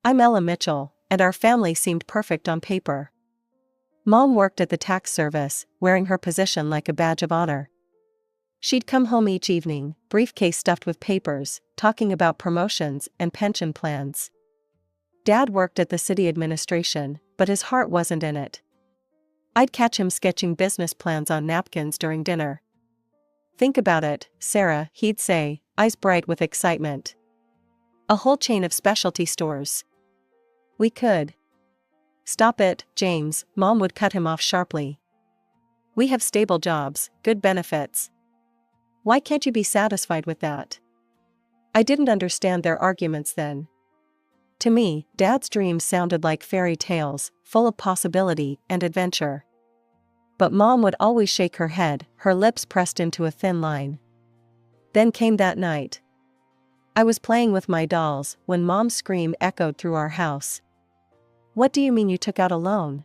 I'm Ella Mitchell, and our family seemed perfect on paper. Mom worked at the tax service, wearing her position like a badge of honor. She'd come home each evening, briefcase stuffed with papers, talking about promotions and pension plans. Dad worked at the city administration, but his heart wasn't in it. I'd catch him sketching business plans on napkins during dinner. "Think about it, Sarah," he'd say, eyes bright with excitement. "A whole chain of specialty stores. We could." "Stop it, James," Mom would cut him off sharply. "We have stable jobs, good benefits. Why can't you be satisfied with that?" I didn't understand their arguments then. To me, Dad's dreams sounded like fairy tales, full of possibility and adventure. But Mom would always shake her head, her lips pressed into a thin line. Then came that night. I was playing with my dolls when Mom's scream echoed through our house. "What do you mean you took out a loan?"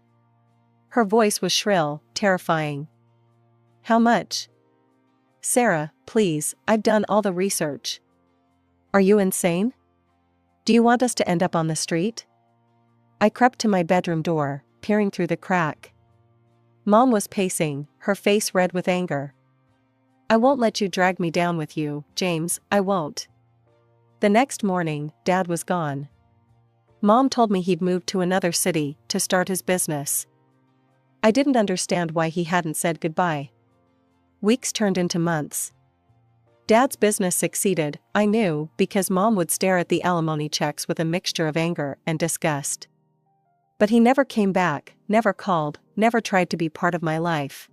Her voice was shrill, terrifying. "How much?" "Sarah, please, I've done all the research." "Are you insane? Do you want us to end up on the street?" I crept to my bedroom door, peering through the crack. Mom was pacing, her face red with anger. "I won't let you drag me down with you, James, I won't." The next morning, Dad was gone. Mom told me he'd moved to another city to start his business. I didn't understand why he hadn't said goodbye. Weeks turned into months. Dad's business succeeded, I knew, because Mom would stare at the alimony checks with a mixture of anger and disgust. But he never came back, never called, never tried to be part of my life.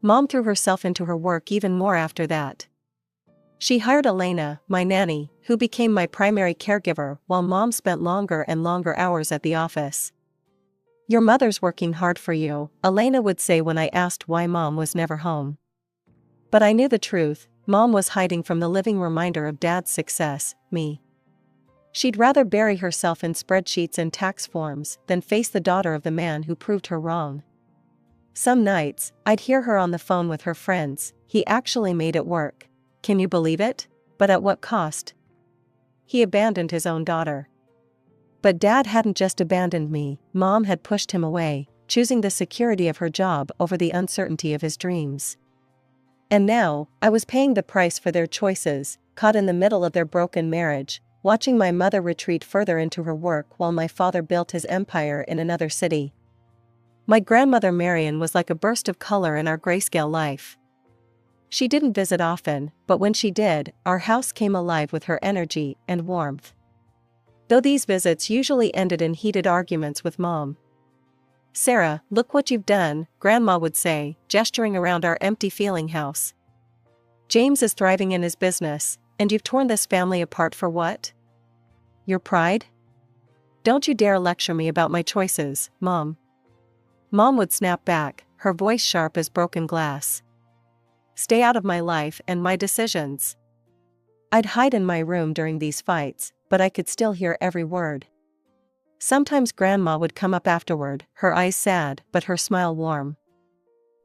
Mom threw herself into her work even more after that. She hired Elena, my nanny, who became my primary caregiver while Mom spent longer and longer hours at the office. "Your mother's working hard for you," Elena would say when I asked why Mom was never home. But I knew the truth, Mom was hiding from the living reminder of Dad's success, me. She'd rather bury herself in spreadsheets and tax forms than face the daughter of the man who proved her wrong. Some nights, I'd hear her on the phone with her friends. "He actually made it work. Can you believe it? But at what cost? He abandoned his own daughter." But Dad hadn't just abandoned me, Mom had pushed him away, choosing the security of her job over the uncertainty of his dreams. And now, I was paying the price for their choices, caught in the middle of their broken marriage, watching my mother retreat further into her work while my father built his empire in another city. My grandmother Marion was like a burst of color in our grayscale life. She didn't visit often, but when she did, our house came alive with her energy and warmth. Though these visits usually ended in heated arguments with Mom. "Sarah, look what you've done," Grandma would say, gesturing around our empty feeling house. "James is thriving in his business, and you've torn this family apart for what? Your pride? Don't you dare lecture me about my choices, Mom." Mom would snap back, her voice sharp as broken glass. "Stay out of my life and my decisions." I'd hide in my room during these fights, but I could still hear every word. Sometimes Grandma would come up afterward, her eyes sad but her smile warm.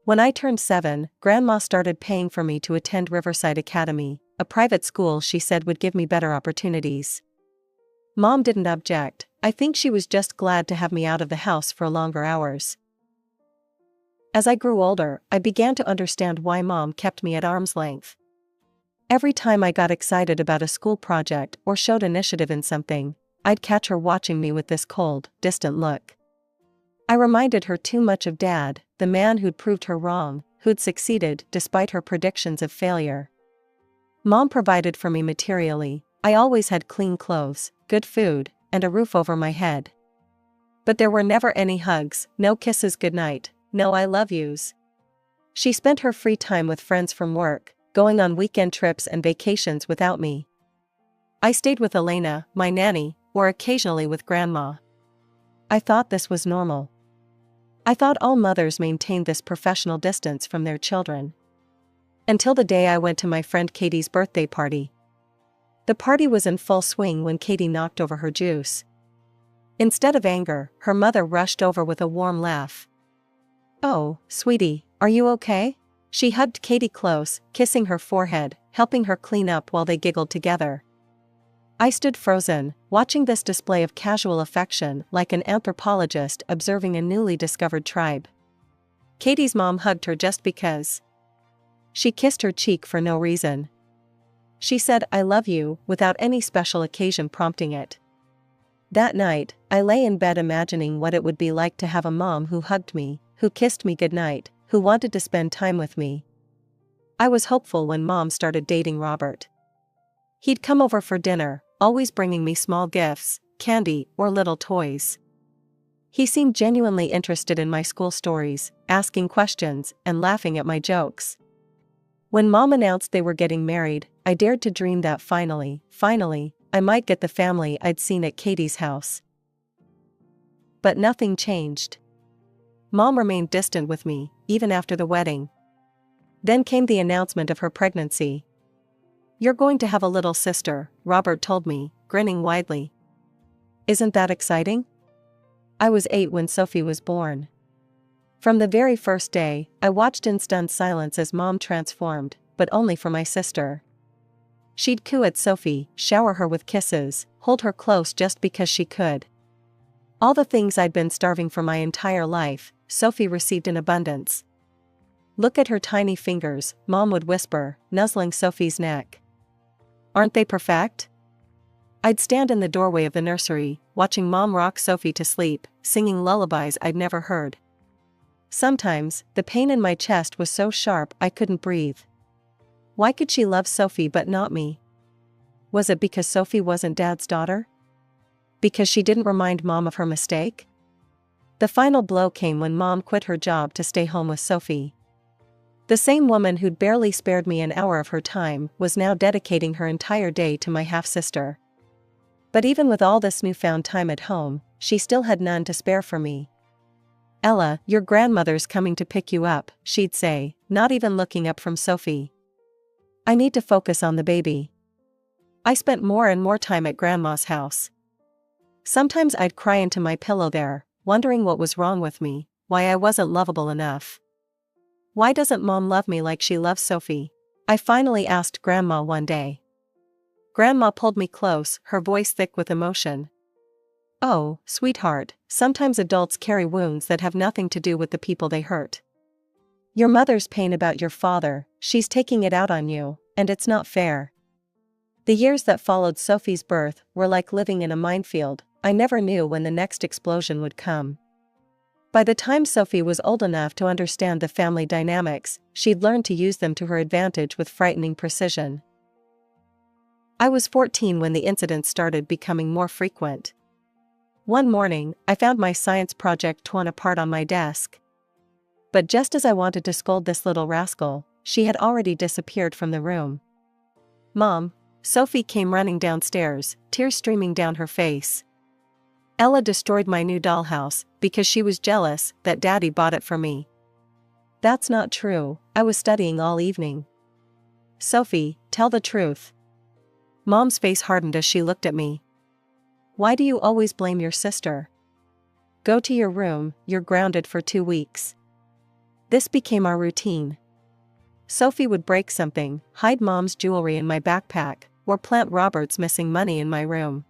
When I turned 7, Grandma started paying for me to attend Riverside Academy, a private school she said would give me better opportunities. Mom didn't object. I think she was just glad to have me out of the house for longer hours. As I grew older, I began to understand why Mom kept me at arm's length. Every time I got excited about a school project or showed initiative in something, I'd catch her watching me with this cold, distant look. I reminded her too much of Dad, the man who'd proved her wrong, who'd succeeded despite her predictions of failure. Mom provided for me materially. I always had clean clothes, good food, and a roof over my head. But there were never any hugs, no kisses goodnight, no I love yous. She spent her free time with friends from work, going on weekend trips and vacations without me. I stayed with Elena, my nanny, or occasionally with Grandma. I thought this was normal. I thought all mothers maintained this professional distance from their children. Until the day I went to my friend Katie's birthday party. The party was in full swing when Katie knocked over her juice. Instead of anger, her mother rushed over with a warm laugh. "Oh, sweetie, are you okay?" She hugged Katie close, kissing her forehead, helping her clean up while they giggled together. I stood frozen, watching this display of casual affection like an anthropologist observing a newly discovered tribe. Katie's mom hugged her just because. She kissed her cheek for no reason. She said, "I love you," without any special occasion prompting it. That night, I lay in bed imagining what it would be like to have a mom who hugged me, who kissed me goodnight, who wanted to spend time with me. I was hopeful when Mom started dating Robert. He'd come over for dinner, always bringing me small gifts, candy, or little toys. He seemed genuinely interested in my school stories, asking questions, and laughing at my jokes. When Mom announced they were getting married, I dared to dream that finally, I might get the family I'd seen at Katie's house. But nothing changed. Mom remained distant with me, even after the wedding. Then came the announcement of her pregnancy. "You're going to have a little sister," Robert told me, grinning widely. "Isn't that exciting?" I was 8 when Sophie was born. From the very first day, I watched in stunned silence as Mom transformed, but only for my sister. She'd coo at Sophie, shower her with kisses, hold her close just because she could. All the things I'd been starving for my entire life, Sophie received in abundance. "Look at her tiny fingers," Mom would whisper, nuzzling Sophie's neck. "Aren't they perfect?" I'd stand in the doorway of the nursery, watching Mom rock Sophie to sleep, singing lullabies I'd never heard. Sometimes, the pain in my chest was so sharp I couldn't breathe. Why could she love Sophie but not me? Was it because Sophie wasn't Dad's daughter? Because she didn't remind Mom of her mistake? The final blow came when Mom quit her job to stay home with Sophie. The same woman who'd barely spared me an hour of her time was now dedicating her entire day to my half-sister. But even with all this newfound time at home, she still had none to spare for me. "Ella, your grandmother's coming to pick you up," she'd say, not even looking up from Sophie. "I need to focus on the baby." I spent more and more time at Grandma's house. Sometimes I'd cry into my pillow there, wondering what was wrong with me, why I wasn't lovable enough. "Why doesn't Mom love me like she loves Sophie?" I finally asked Grandma one day. Grandma pulled me close, her voice thick with emotion. "Oh, sweetheart, sometimes adults carry wounds that have nothing to do with the people they hurt. Your mother's pain about your father, she's taking it out on you, and it's not fair." The years that followed Sophie's birth were like living in a minefield. I never knew when the next explosion would come. By the time Sophie was old enough to understand the family dynamics, she'd learned to use them to her advantage with frightening precision. I was 14 when the incidents started becoming more frequent. One morning, I found my science project torn apart on my desk. But just as I wanted to scold this little rascal, she had already disappeared from the room. "Mom," Sophie came running downstairs, tears streaming down her face. "Ella destroyed my new dollhouse because she was jealous that Daddy bought it for me." "That's not true, I was studying all evening." "Sophie, tell the truth." Mom's face hardened as she looked at me. "Why do you always blame your sister? Go to your room, you're grounded for 2 weeks." This became our routine. Sophie would break something, hide Mom's jewelry in my backpack, or plant Robert's missing money in my room.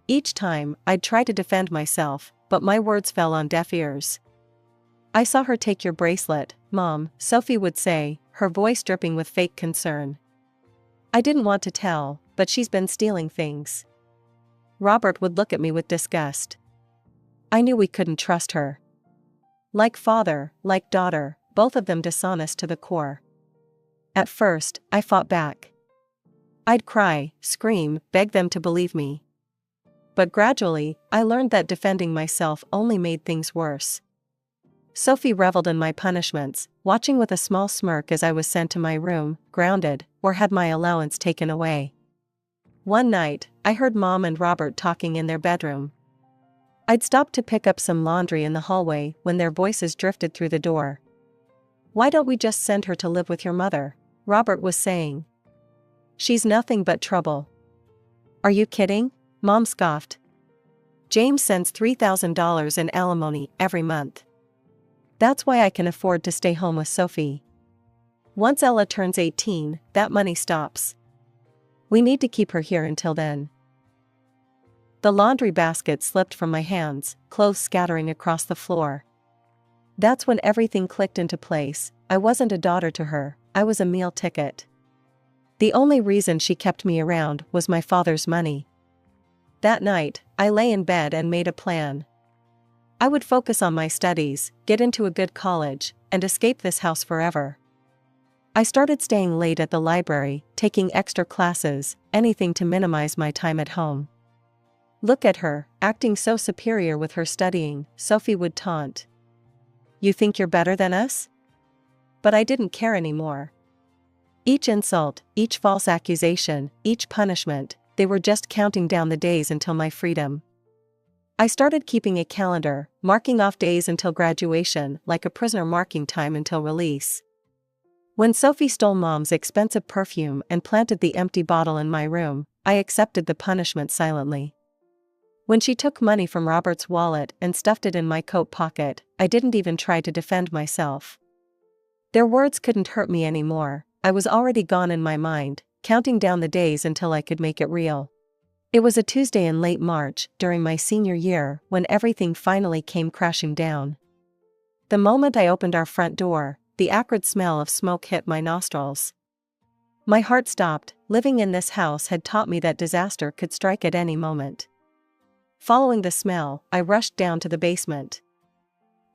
Each time, I'd try to defend myself, but my words fell on deaf ears. "I saw her take your bracelet, Mom," Sophie would say, her voice dripping with fake concern. "I didn't want to tell, but she's been stealing things." Robert would look at me with disgust. I knew we couldn't trust her. Like father, like daughter, both of them dishonest to the core. At first, I fought back. I'd cry, scream, beg them to believe me. But gradually, I learned that defending myself only made things worse. Sophie reveled in my punishments, watching with a small smirk as I was sent to my room, grounded, or had my allowance taken away. One night, I heard Mom and Robert talking in their bedroom. I'd stopped to pick up some laundry in the hallway when their voices drifted through the door. "Why don't we just send her to live with your mother?" Robert was saying. "She's nothing but trouble." "Are you kidding?" Mom scoffed. "James sends $3,000 in alimony every month. That's why I can afford to stay home with Sophie. Once Ella turns 18, that money stops. We need to keep her here until then." The laundry basket slipped from my hands, clothes scattering across the floor. That's when everything clicked into place. I wasn't a daughter to her, I was a meal ticket. The only reason she kept me around was my father's money. That night, I lay in bed and made a plan. I would focus on my studies, get into a good college, and escape this house forever. I started staying late at the library, taking extra classes, anything to minimize my time at home. "Look at her, acting so superior with her studying," Sophie would taunt. "You think you're better than us?" But I didn't care anymore. Each insult, each false accusation, each punishment, they were just counting down the days until my freedom. I started keeping a calendar, marking off days until graduation, like a prisoner marking time until release. When Sophie stole Mom's expensive perfume and planted the empty bottle in my room, I accepted the punishment silently. When she took money from Robert's wallet and stuffed it in my coat pocket, I didn't even try to defend myself. Their words couldn't hurt me anymore. I was already gone in my mind, counting down the days until I could make it real. It was a Tuesday in late March, during my senior year, when everything finally came crashing down. The moment I opened our front door, the acrid smell of smoke hit my nostrils. My heart stopped. Living in this house had taught me that disaster could strike at any moment. Following the smell, I rushed down to the basement.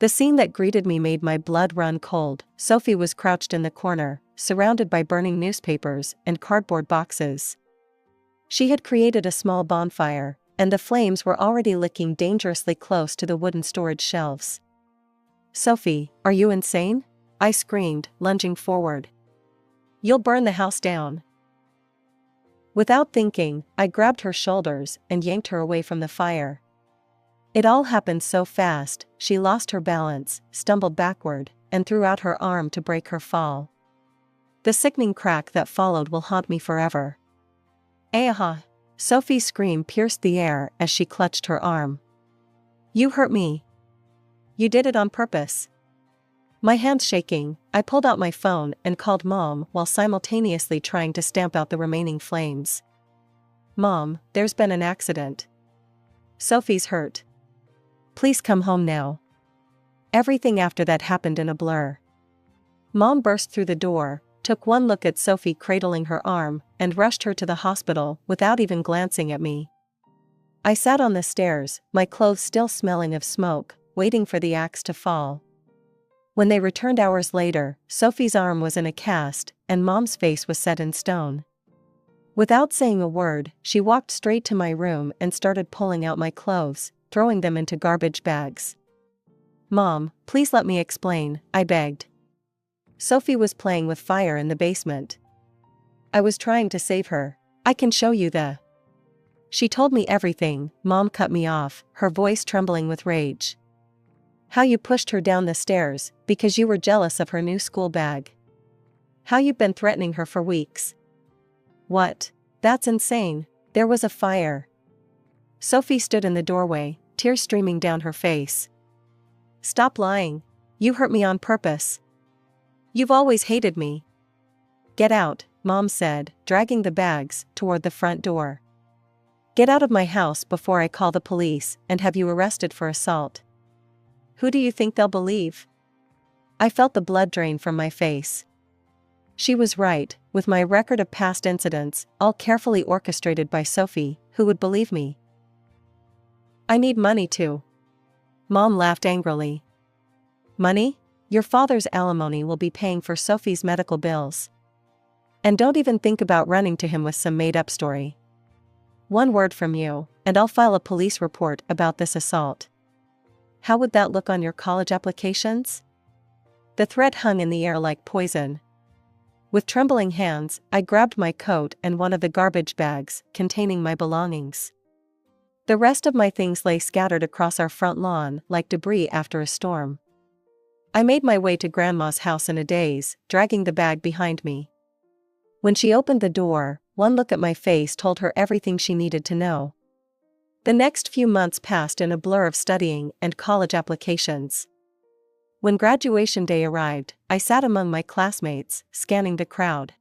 The scene that greeted me made my blood run cold. Sophie was crouched in the corner, surrounded by burning newspapers and cardboard boxes. She had created a small bonfire, and the flames were already licking dangerously close to the wooden storage shelves. "Sophie, are you insane?" I screamed, lunging forward. "You'll burn the house down." Without thinking, I grabbed her shoulders and yanked her away from the fire. It all happened so fast. She lost her balance, stumbled backward, and threw out her arm to break her fall. The sickening crack that followed will haunt me forever. "Aha!" Sophie's scream pierced the air as she clutched her arm. "You hurt me. You did it on purpose." My hands shaking, I pulled out my phone and called Mom while simultaneously trying to stamp out the remaining flames. "Mom, there's been an accident. Sophie's hurt. Please come home now." Everything after that happened in a blur. Mom burst through the door, took one look at Sophie cradling her arm, and rushed her to the hospital without even glancing at me. I sat on the stairs, my clothes still smelling of smoke, waiting for the axe to fall. When they returned hours later, Sophie's arm was in a cast, and Mom's face was set in stone. Without saying a word, she walked straight to my room and started pulling out my clothes, throwing them into garbage bags. "Mom, please let me explain," I begged. "Sophie was playing with fire in the basement. I was trying to save her. I can show you the..." She told me everything. Mom cut me off, her voice trembling with rage. "How you pushed her down the stairs, because you were jealous of her new school bag. How you've been threatening her for weeks." "What? That's insane. There was a fire." Sophie stood in the doorway, tears streaming down her face. "Stop lying. You hurt me on purpose. You've always hated me." "Get out," Mom said, dragging the bags toward the front door. "Get out of my house before I call the police and have you arrested for assault. Who do you think they'll believe?" I felt the blood drain from my face. She was right. With my record of past incidents, all carefully orchestrated by Sophie, who would believe me? "I need money too." Mom laughed angrily. "Money? Your father's alimony will be paying for Sophie's medical bills. And don't even think about running to him with some made-up story. One word from you, and I'll file a police report about this assault. How would that look on your college applications?" The threat hung in the air like poison. With trembling hands, I grabbed my coat and one of the garbage bags containing my belongings. The rest of my things lay scattered across our front lawn like debris after a storm. I made my way to Grandma's house in a daze, dragging the bag behind me. When she opened the door, one look at my face told her everything she needed to know. The next few months passed in a blur of studying and college applications. When graduation day arrived, I sat among my classmates, scanning the crowd.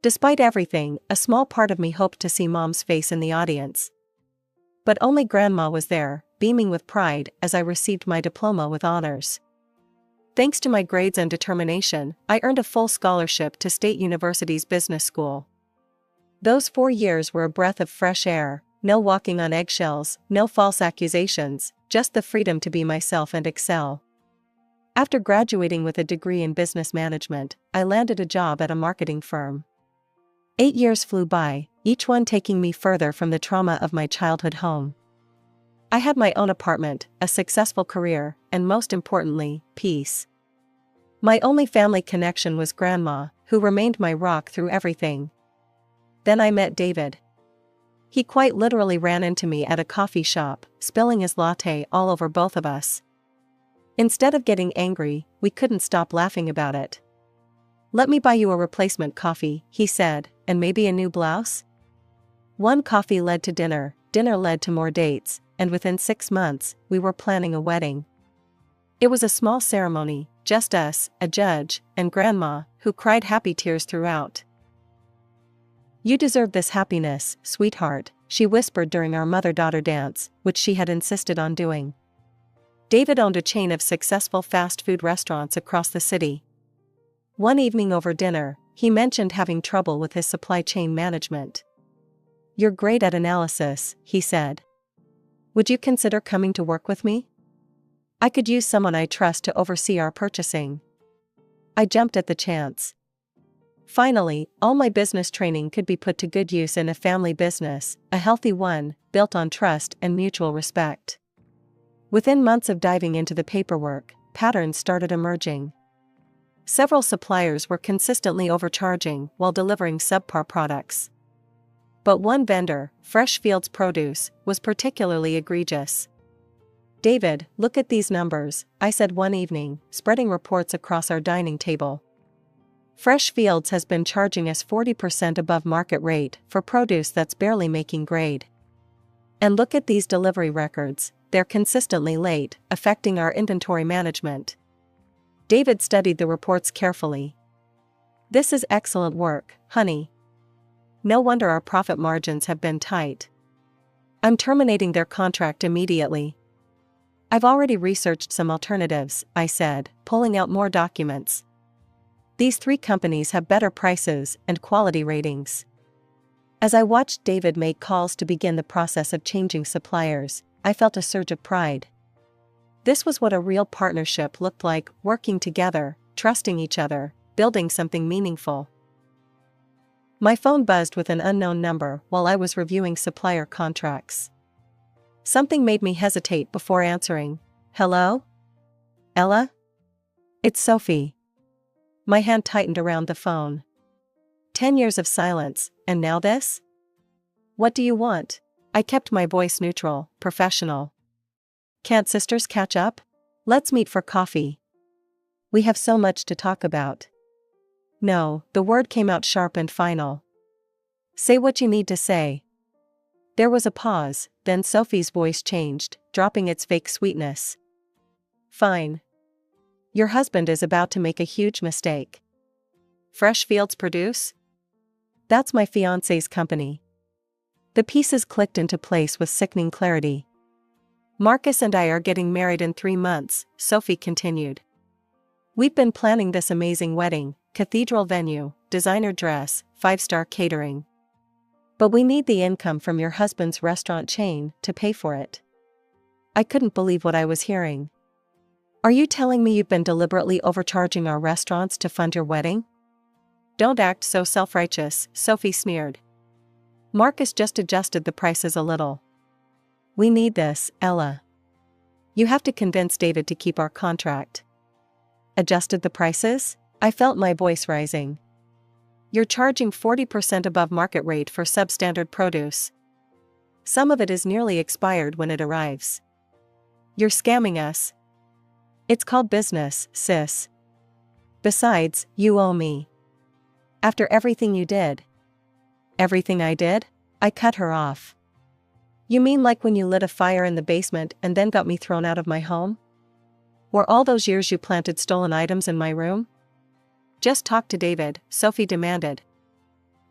Despite everything, a small part of me hoped to see Mom's face in the audience. But only Grandma was there, beaming with pride as I received my diploma with honors. Thanks to my grades and determination, I earned a full scholarship to State University's business school. Those 4 years were a breath of fresh air, no walking on eggshells, no false accusations, just the freedom to be myself and excel. After graduating with a degree in business management, I landed a job at a marketing firm. 8 years flew by, each one taking me further from the trauma of my childhood home. I had my own apartment, a successful career, and most importantly, peace. My only family connection was Grandma, who remained my rock through everything. Then I met David. He quite literally ran into me at a coffee shop, spilling his latte all over both of us. Instead of getting angry, we couldn't stop laughing about it. "Let me buy you a replacement coffee," he said, "and maybe a new blouse?" One coffee led to dinner, dinner led to more dates, and within 6 months, we were planning a wedding. It was a small ceremony, just us, a judge, and Grandma, who cried happy tears throughout. "You deserve this happiness, sweetheart," she whispered during our mother-daughter dance, which she had insisted on doing. David owned a chain of successful fast food restaurants across the city. One evening over dinner, he mentioned having trouble with his supply chain management. "You're great at analysis," he said. "Would you consider coming to work with me? I could use someone I trust to oversee our purchasing." I jumped at the chance. Finally, all my business training could be put to good use in a family business, a healthy one, built on trust and mutual respect. Within months of diving into the paperwork, patterns started emerging. Several suppliers were consistently overcharging while delivering subpar products. But one vendor, Fresh Fields Produce, was particularly egregious. "David, look at these numbers," I said one evening, spreading reports across our dining table. "Fresh Fields has been charging us 40% above market rate for produce that's barely making grade. And look at these delivery records, they're consistently late, affecting our inventory management." David studied the reports carefully. "This is excellent work, honey. No wonder our profit margins have been tight. I'm terminating their contract immediately." "I've already researched some alternatives," I said, pulling out more documents. "These 3 companies have better prices and quality ratings." As I watched David make calls to begin the process of changing suppliers, I felt a surge of pride. This was what a real partnership looked like, working together, trusting each other, building something meaningful. My phone buzzed with an unknown number while I was reviewing supplier contracts. Something made me hesitate before answering. "Hello? Ella? It's Sophie." My hand tightened around the phone. 10 years of silence, and now this? "What do you want?" I kept my voice neutral, professional. "Can't sisters catch up? Let's meet for coffee. We have so much to talk about." "No," the word came out sharp and final. "Say what you need to say." There was a pause, then Sophie's voice changed, dropping its fake sweetness. "Fine. Your husband is about to make a huge mistake." "Fresh Fields Produce?" "That's my fiancé's company." The pieces clicked into place with sickening clarity. "Marcus and I are getting married in 3 months, Sophie continued. "We've been planning this amazing wedding, cathedral venue, designer dress, 5-star catering. But we need the income from your husband's restaurant chain to pay for it." I couldn't believe what I was hearing. "Are you telling me you've been deliberately overcharging our restaurants to fund your wedding?" "Don't act so self-righteous," Sophie sneered. "Marcus just adjusted the prices a little. We need this, Ella. You have to convince David to keep our contract." "Adjusted the prices?" I felt my voice rising. "You're charging 40% above market rate for substandard produce. Some of it is nearly expired when it arrives. You're scamming us." "It's called business, sis. Besides, you owe me. After everything you did." "Everything I did?" I cut her off. "You mean like when you lit a fire in the basement and then got me thrown out of my home? Or all those years you planted stolen items in my room?" "Just talk to David," Sophie demanded.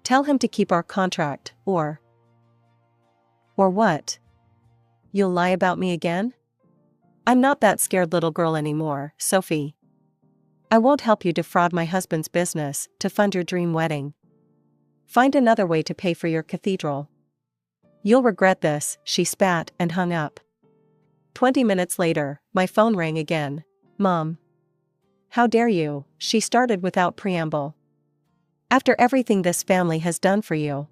"Tell him to keep our contract, or..." "Or what?" You'll lie about me again? I'm not that scared little girl anymore, Sophie. I won't help you defraud my husband's business to fund your dream wedding. Find another way to pay for your cathedral. You'll regret this, she spat and hung up. 20 minutes later, my phone rang again. Mom. How dare you, she started without preamble. After everything this family has done for you.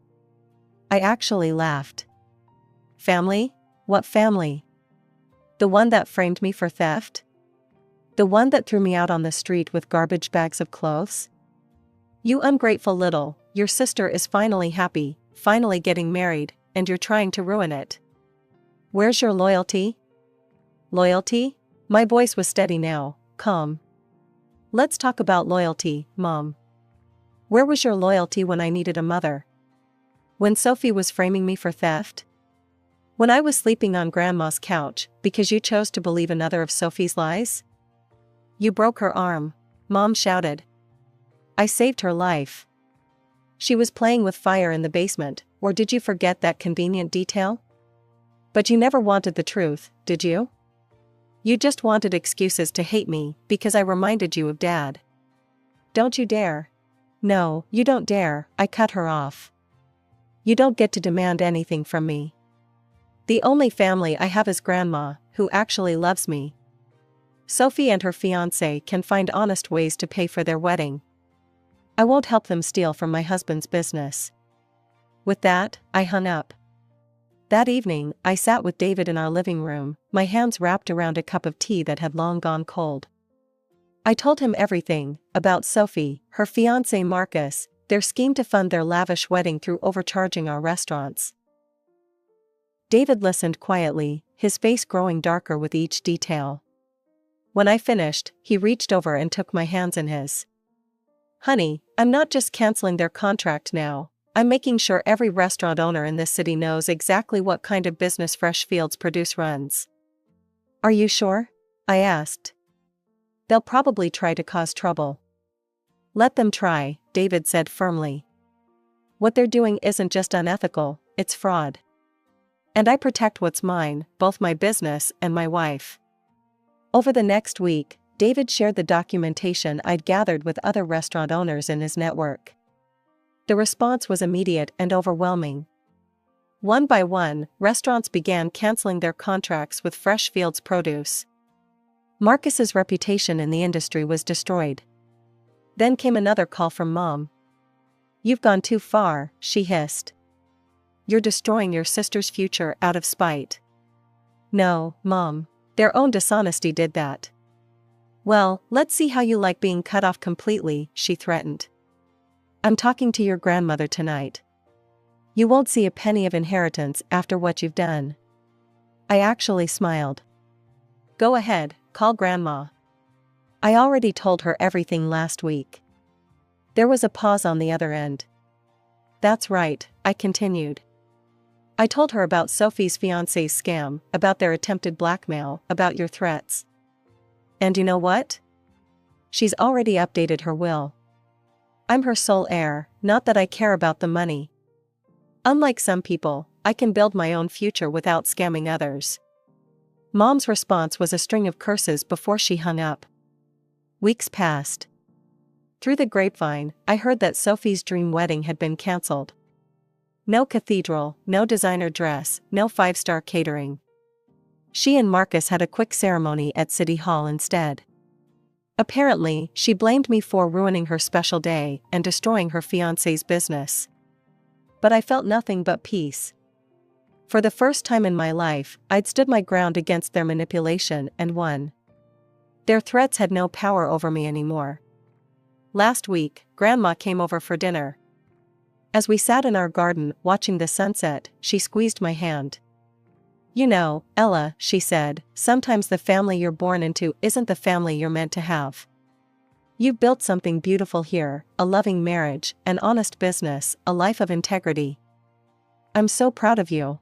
I actually laughed. Family? What family? The one that framed me for theft? The one that threw me out on the street with garbage bags of clothes? You ungrateful little, your sister is finally happy, finally getting married, and you're trying to ruin it. Where's your loyalty? Loyalty? My voice was steady now, calm. Let's talk about loyalty, Mom. Where was your loyalty when I needed a mother? When Sophie was framing me for theft? When I was sleeping on Grandma's couch because you chose to believe another of Sophie's lies? You broke her arm, Mom shouted. I saved her life. She was playing with fire in the basement, or did you forget that convenient detail? But you never wanted the truth, did you? You just wanted excuses to hate me because I reminded you of Dad. Don't you dare. No, you don't dare, I cut her off. You don't get to demand anything from me. The only family I have is Grandma, who actually loves me. Sophie and her fiancé can find honest ways to pay for their wedding. I won't help them steal from my husband's business. With that, I hung up. That evening, I sat with David in our living room, my hands wrapped around a cup of tea that had long gone cold. I told him everything, about Sophie, her fiancé Marcus, their scheme to fund their lavish wedding through overcharging our restaurants. David listened quietly, his face growing darker with each detail. When I finished, he reached over and took my hands in his. Honey, I'm not just canceling their contract now, I'm making sure every restaurant owner in this city knows exactly what kind of business Fresh Fields Produce runs. Are you sure? I asked. They'll probably try to cause trouble. Let them try, David said firmly. What they're doing isn't just unethical, it's fraud. And I protect what's mine, both my business and my wife. Over the next week, David shared the documentation I'd gathered with other restaurant owners in his network. The response was immediate and overwhelming. One by one, restaurants began canceling their contracts with Fresh Fields Produce. Marcus's reputation in the industry was destroyed. Then came another call from Mom. You've gone too far, she hissed. You're destroying your sister's future out of spite. No, Mom. Their own dishonesty did that. Well, let's see how you like being cut off completely, she threatened. I'm talking to your grandmother tonight. You won't see a penny of inheritance after what you've done. I actually smiled. Go ahead, call Grandma. I already told her everything last week. There was a pause on the other end. That's right, I continued. I told her about Sophie's fiancé's scam, about their attempted blackmail, about your threats. And you know what? She's already updated her will. I'm her sole heir, not that I care about the money. Unlike some people, I can build my own future without scamming others. Mom's response was a string of curses before she hung up. Weeks passed. Through the grapevine, I heard that Sophie's dream wedding had been cancelled. No cathedral, no designer dress, no five-star catering. She and Marcus had a quick ceremony at City Hall instead. Apparently, she blamed me for ruining her special day and destroying her fiancé's business. But I felt nothing but peace. For the first time in my life, I'd stood my ground against their manipulation and won. Their threats had no power over me anymore. Last week, Grandma came over for dinner. As we sat in our garden watching the sunset, she squeezed my hand. You know, Ella, she said, sometimes the family you're born into isn't the family you're meant to have. You've built something beautiful here, a loving marriage, an honest business, a life of integrity. I'm so proud of you.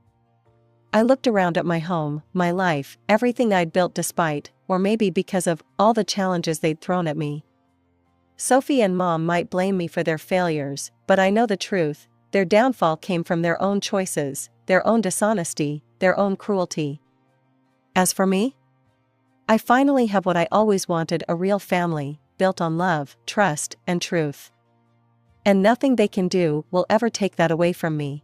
I looked around at my home, my life, everything I'd built despite, or maybe because of, all the challenges they'd thrown at me. Sophie and Mom might blame me for their failures, but I know the truth, their downfall came from their own choices, their own dishonesty, their own cruelty. As for me, I finally have what I always wanted: a real family, built on love, trust, and truth. And nothing they can do will ever take that away from me.